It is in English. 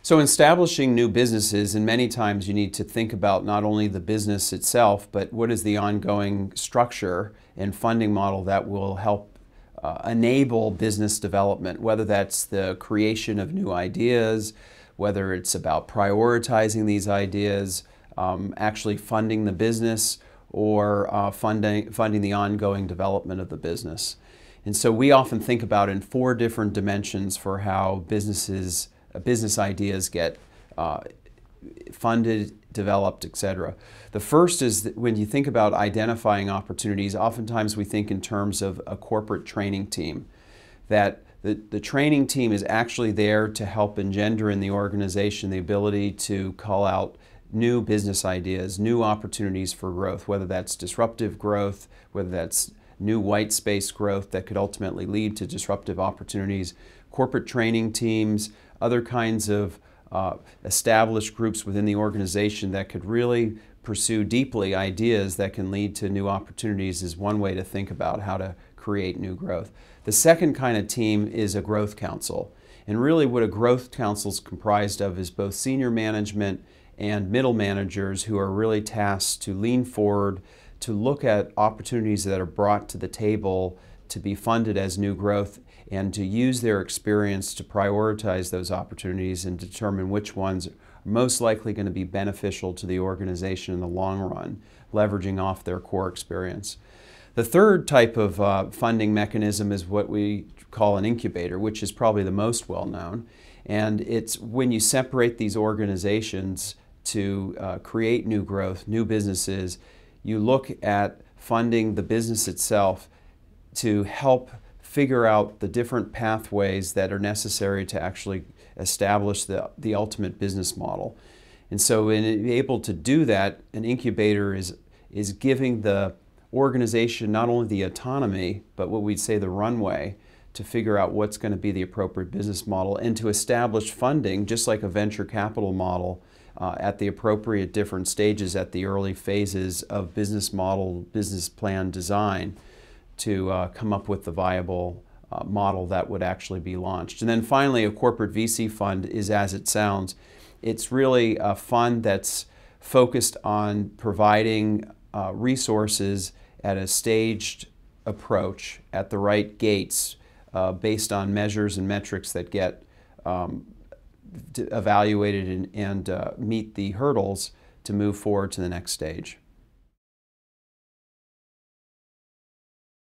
So in establishing new businesses, and many times you need to think about not only the business itself, but what is the ongoing structure and funding model that will help enable business development, whether that's the creation of new ideas, whether it's about prioritizing these ideas, actually funding the business, or funding the ongoing development of the business. And so we often think about in four different dimensions for how business ideas get funded, developed, etc. The first is that when you think about identifying opportunities, oftentimes we think in terms of a corporate training team, that the training team is actually there to help engender in the organization the ability to call out new business ideas, new opportunities for growth, whether that's disruptive growth, whether that's new white space growth that could ultimately lead to disruptive opportunities, corporate training teams, other kinds of established groups within the organization that could really pursue deeply ideas that can lead to new opportunities is one way to think about how to create new growth. The second kind of team is a growth council. And really what a growth council is comprised of is both senior management and middle managers who are really tasked to lean forward, to look at opportunities that are brought to the table to be funded as new growth, and to use their experience to prioritize those opportunities and determine which ones are most likely going to be beneficial to the organization in the long run, leveraging off their core experience. The third type of funding mechanism is what we call an incubator, which is probably the most well known. And it's when you separate these organizations to create new growth, new businesses, you look at funding the business itself to help figure out the different pathways that are necessary to actually establish the ultimate business model. And so in able to do that, an incubator is giving the organization not only the autonomy, but what we'd say the runway to figure out what's going to be the appropriate business model and to establish funding, just like a venture capital model, at the appropriate different stages at the early phases of business model, business plan design to come up with the viable model that would actually be launched. And then finally, a corporate VC fund is as it sounds. It's really a fund that's focused on providing resources at a staged approach at the right gates based on measures and metrics that get evaluated and meet the hurdles to move forward to the next stage.